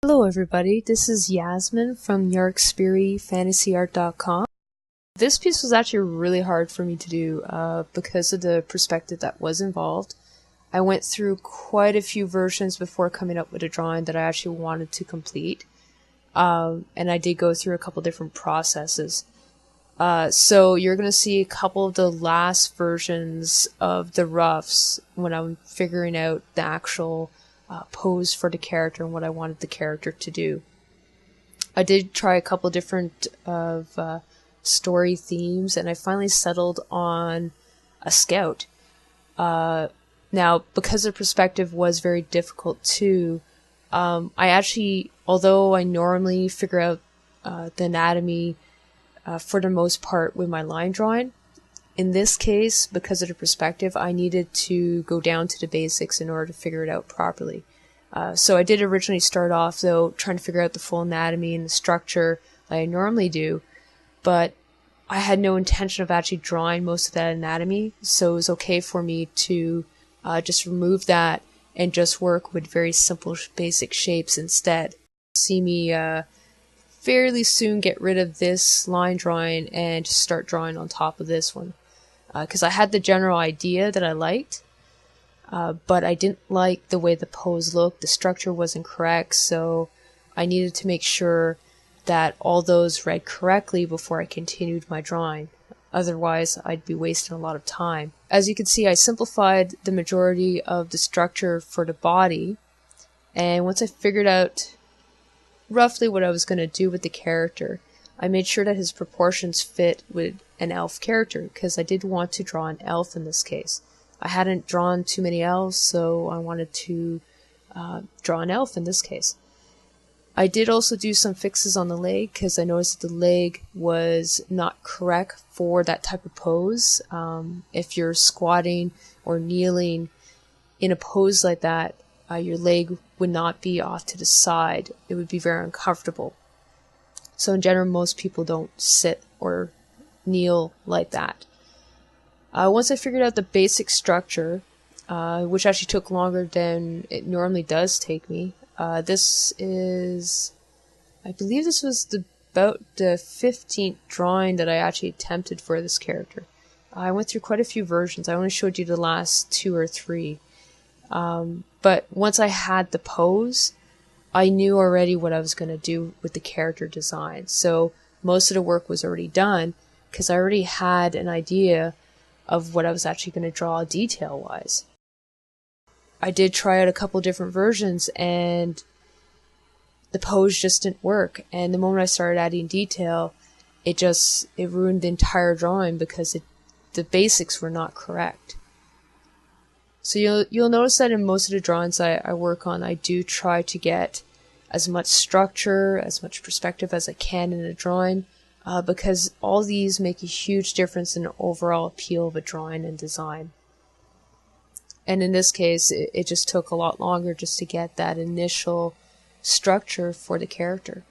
Hello everybody, this is Yasmin from Yarkspiri fantasyart.com. This piece was actually really hard for me to do because of the perspective that was involved. I went through quite a few versions before coming up with a drawing that I actually wanted to complete. And I did go through a couple different processes. So you're going to see a couple of the last versions of the roughs when I'm figuring out the actual pose for the character and what I wanted the character to do. I did try a couple different story themes, and I finally settled on a scout. Now, because the perspective was very difficult too, I actually, although I normally figure out the anatomy for the most part with my line drawing, in this case, because of the perspective, I needed to go down to the basics in order to figure it out properly. So I did originally start off, though, trying to figure out the full anatomy and the structure like I normally do, but I had no intention of actually drawing most of that anatomy, so it was okay for me to just remove that and just work with very simple basic shapes instead. See me fairly soon get rid of this line drawing and just start drawing on top of this one. Because I had the general idea that I liked, but I didn't like the way the pose looked. The structure wasn't correct, so I needed to make sure that all those read correctly before I continued my drawing. Otherwise, I'd be wasting a lot of time. As you can see, I simplified the majority of the structure for the body, and once I figured out roughly what I was going to do with the character, I made sure that his proportions fit with an elf character, because I did want to draw an elf in this case. I hadn't drawn too many elves, so I wanted to draw an elf in this case. I did also do some fixes on the leg, because I noticed that the leg was not correct for that type of pose. If you're squatting or kneeling in a pose like that, your leg would not be off to the side. It would be very uncomfortable. So in general, most people don't sit or kneel like that. Once I figured out the basic structure, which actually took longer than it normally does take me, this is, I believe this was about the 15th drawing that I actually attempted for this character. I went through quite a few versions. I only showed you the last 2 or 3. But once I had the pose, I knew already what I was going to do with the character design. So most of the work was already done because I already had an idea of what I was actually going to draw detail-wise. I did try out a couple different versions and the pose just didn't work. And the moment I started adding detail, it ruined the entire drawing because the basics were not correct. So you'll notice that in most of the drawings I work on, I do try to get as much structure, as much perspective as I can in a drawing, because all these make a huge difference in the overall appeal of a drawing and design. And in this case, it just took a lot longer just to get that initial structure for the character.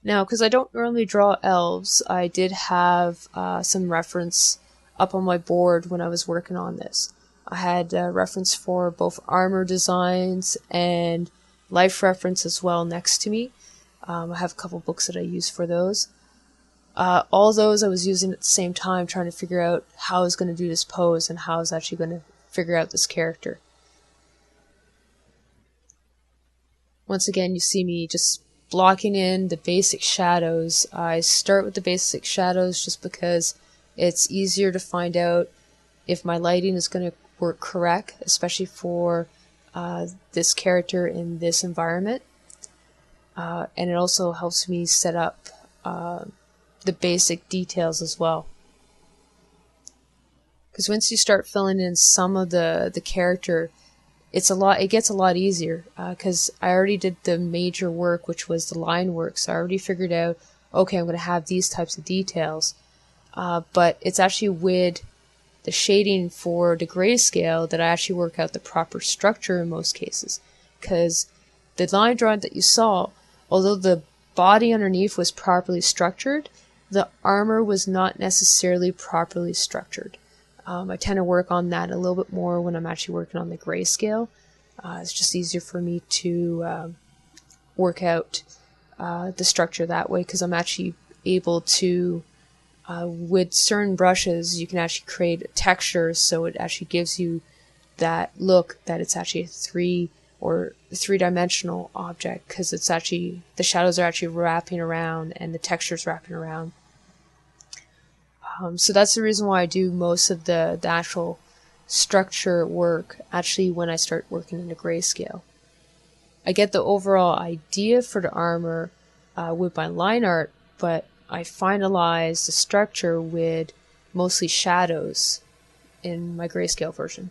Now, because I don't normally draw elves, I did have some reference up on my board when I was working on this. I had a reference for both armor designs and life reference as well next to me. I have a couple books that I use for those. All those I was using at the same time, trying to figure out how I was going to do this pose and how I was actually going to figure out this character. Once again, you see me just blocking in the basic shadows. I start with the basic shadows just because it's easier to find out if my lighting is going to work correct, especially for this character in this environment. And it also helps me set up the basic details as well. Because once you start filling in some of the character, it gets a lot easier, because I already did the major work, which was the line work. So I already figured out, okay, I'm going to have these types of details. But it's actually with the shading for the grayscale that I actually work out the proper structure in most cases. Because the line drawing that you saw, although the body underneath was properly structured, the armor was not necessarily properly structured. I tend to work on that a little bit more when I'm actually working on the grayscale. It's just easier for me to work out the structure that way, because I'm actually able to, with certain brushes, you can actually create a texture, so it actually gives you that look that it's actually a three-dimensional object, because it's actually, the shadows are actually wrapping around and the texture's wrapping around. So that's the reason why I do most of the actual structure work actually when I start working into grayscale. I get the overall idea for the armor with my line art, but I finalize the structure with mostly shadows in my grayscale version.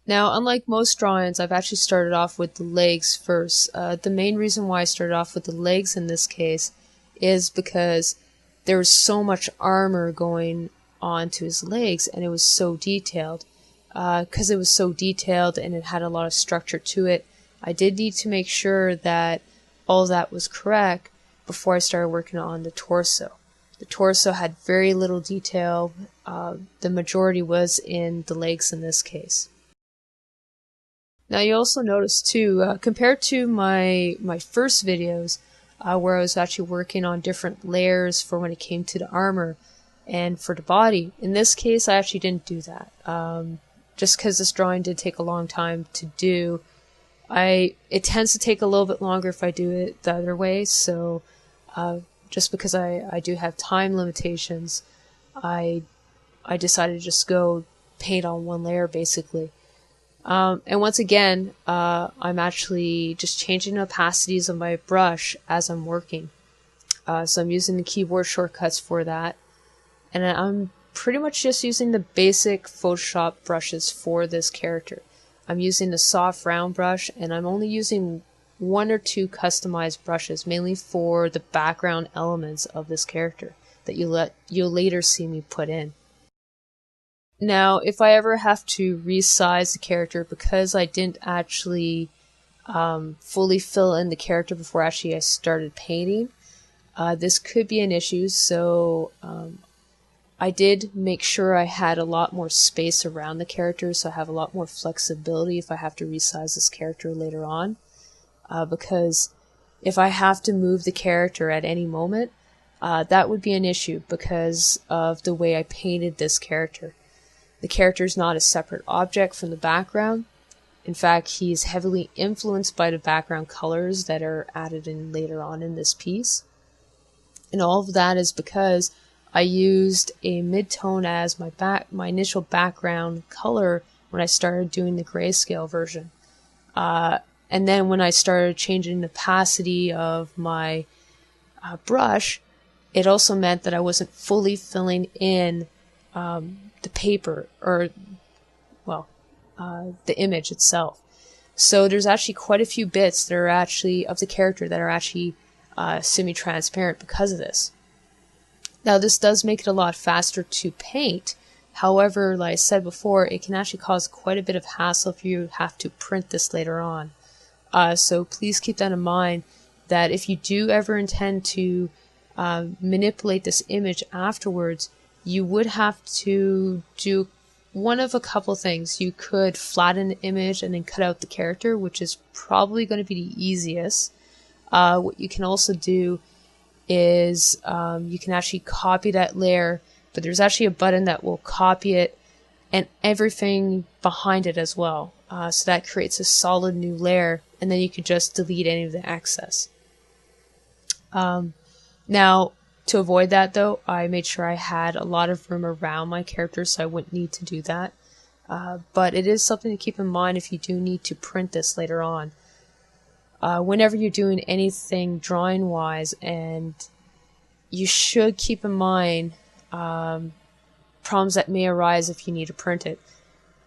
Now, unlike most drawings, I've actually started off with the legs first. The main reason why I started off with the legs in this case is because there was so much armor going onto his legs, and it was so detailed. Because it was so detailed and it had a lot of structure to it, I did need to make sure that all that was correct before I started working on the torso. The torso had very little detail. The majority was in the legs in this case. Now you also notice too, compared to my first videos, where I was actually working on different layers for when it came to the armor and for the body, in this case I actually didn't do that. Just because this drawing did take a long time to do, it tends to take a little bit longer if I do it the other way, so just because I do have time limitations, I decided to just go paint on one layer basically. And once again, I'm actually just changing the opacities of my brush as I'm working. So I'm using the keyboard shortcuts for that. And I'm pretty much just using the basic Photoshop brushes for this character. I'm using the soft round brush, and I'm only using 1 or 2 customized brushes, mainly for the background elements of this character that you'll later see me put in. Now, if I ever have to resize the character because I didn't actually fully fill in the character before actually I started painting, this could be an issue, so I did make sure I had a lot more space around the character, so I have a lot more flexibility if I have to resize this character later on, because if I have to move the character at any moment, that would be an issue because of the way I painted this character. The character is not a separate object from the background. In fact, he is heavily influenced by the background colors that are added in later on in this piece. And all of that is because I used a mid-tone as my initial background color when I started doing the grayscale version. And then when I started changing the opacity of my brush, it also meant that I wasn't fully filling in the paper, or the image itself. So there's actually quite a few bits that are actually of the character that are actually semi-transparent because of this. Now this does make it a lot faster to paint. However, like I said before, it can actually cause quite a bit of hassle if you have to print this later on. So please keep that in mind, that if you do ever intend to manipulate this image afterwards, you would have to do one of a couple things. You could flatten the image and then cut out the character, which is probably going to be the easiest. What you can also do is you can actually copy that layer, but there's actually a button that will copy it and everything behind it as well. So that creates a solid new layer, and then you can just delete any of the excess. Now, to avoid that though, I made sure I had a lot of room around my character, so I wouldn't need to do that. But it is something to keep in mind if you do need to print this later on. Whenever you're doing anything drawing wise, and you should keep in mind problems that may arise if you need to print it.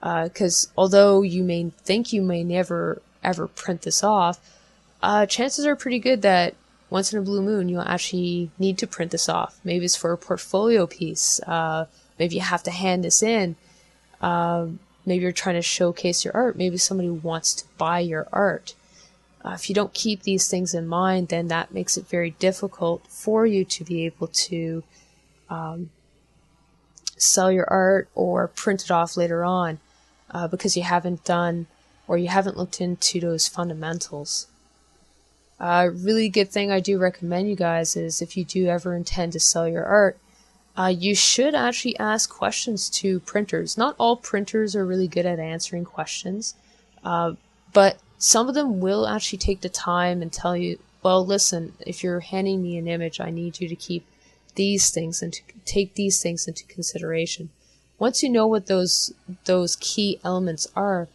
Because although you may think you may never ever print this off, chances are pretty good that once in a blue moon you'll actually need to print this off. Maybe it's for a portfolio piece. Maybe you have to hand this in. Maybe you're trying to showcase your art. Maybe somebody wants to buy your art. If you don't keep these things in mind, then that makes it very difficult for you to be able to sell your art or print it off later on, because you haven't done or you haven't looked into those fundamentals. A really good thing I do recommend you guys is if you do ever intend to sell your art, you should actually ask questions to printers. Not all printers are really good at answering questions, but some of them will actually take the time and tell you, well, listen, if you're handing me an image, I need you to keep these things and to take these things into consideration. Once you know what those key elements are,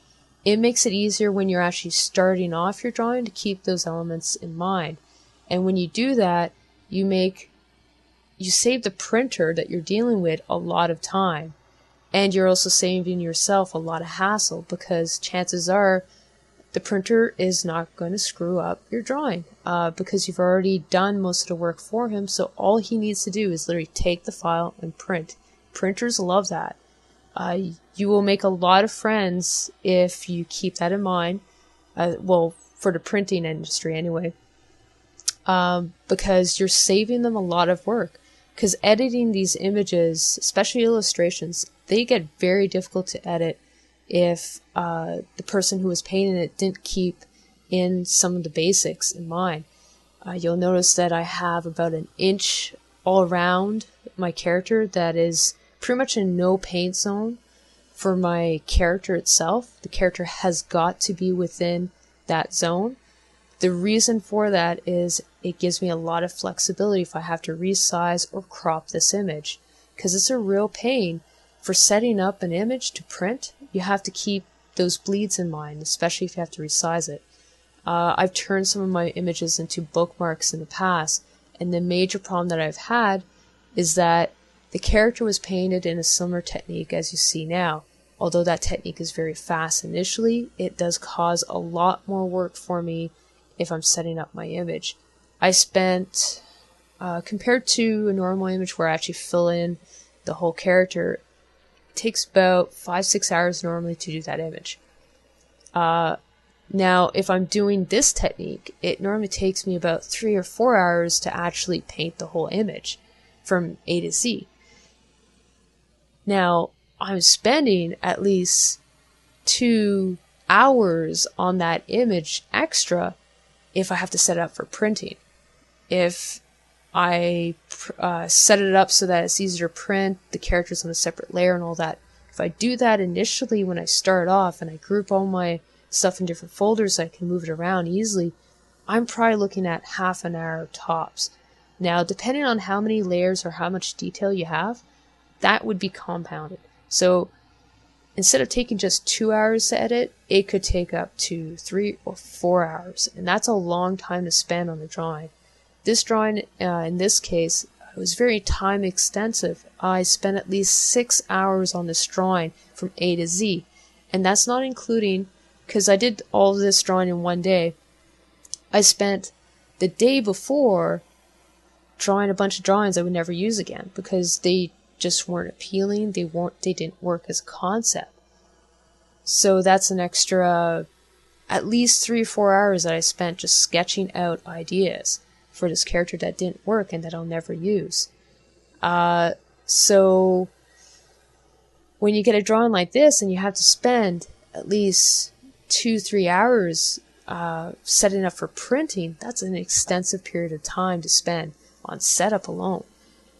it makes it easier when you're actually starting off your drawing to keep those elements in mind. And when you do that, you save the printer that you're dealing with a lot of time. And you're also saving yourself a lot of hassle, because chances are the printer is not going to screw up your drawing because you've already done most of the work for him. So all he needs to do is literally take the file and print. Printers love that. You will make a lot of friends if you keep that in mind. Well, for the printing industry anyway, because you're saving them a lot of work. Because editing these images, especially illustrations, they get very difficult to edit if the person who was painting it didn't keep in some of the basics in mind. You'll notice that I have about an inch all around my character that is pretty much a no paint zone for my character itself. The character has got to be within that zone. The reason for that is it gives me a lot of flexibility if I have to resize or crop this image, because it's a real pain for setting up an image to print. You have to keep those bleeds in mind, especially if you have to resize it. I've turned some of my images into bookmarks in the past, and the major problem that I've had is that the character was painted in a similar technique as you see now. Although that technique is very fast initially, it does cause a lot more work for me if I'm setting up my image. I spent, compared to a normal image where I actually fill in the whole character, it takes about 5-6 hours normally to do that image. Now, if I'm doing this technique, it normally takes me about 3 or 4 hours to actually paint the whole image from A to Z. Now, I'm spending at least 2 hours on that image extra if I have to set it up for printing. If I set it up so that it's easier to print, the character's on a separate layer and all that, if I do that initially when I start off and I group all my stuff in different folders so I can move it around easily, I'm probably looking at half an hour tops. Now, depending on how many layers or how much detail you have, that would be compounded. So instead of taking just 2 hours to edit, it could take up to 3 or 4 hours, and that's a long time to spend on a drawing. This drawing, in this case, was very time extensive. I spent at least 6 hours on this drawing from A to Z, and that's not including, because I did all of this drawing in one day, I spent the day before drawing a bunch of drawings I would never use again because they just weren't appealing. They didn't work as a concept. So that's an extra at least 3 or 4 hours that I spent just sketching out ideas for this character that didn't work and that I'll never use. So when you get a drawing like this and you have to spend at least 2-3 hours setting up for printing, that's an extensive period of time to spend on setup alone.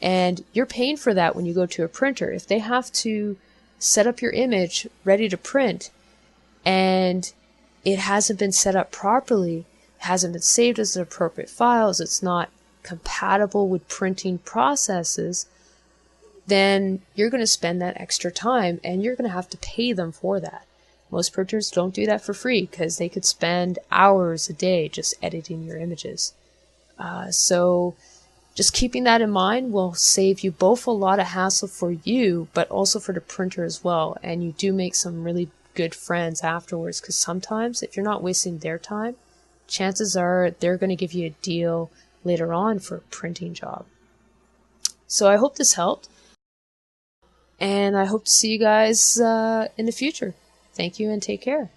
And you're paying for that when you go to a printer. If they have to set up your image ready to print and it hasn't been set up properly, hasn't been saved as the appropriate files, it's not compatible with printing processes, then you're going to spend that extra time and you're going to have to pay them for that. Most printers don't do that for free because they could spend hours a day just editing your images. So just keeping that in mind will save you both a lot of hassle for you, but also for the printer as well. And you do make some really good friends afterwards, because sometimes if you're not wasting their time, chances are they're going to give you a deal later on for a printing job. So I hope this helped, and I hope to see you guys in the future. Thank you and take care.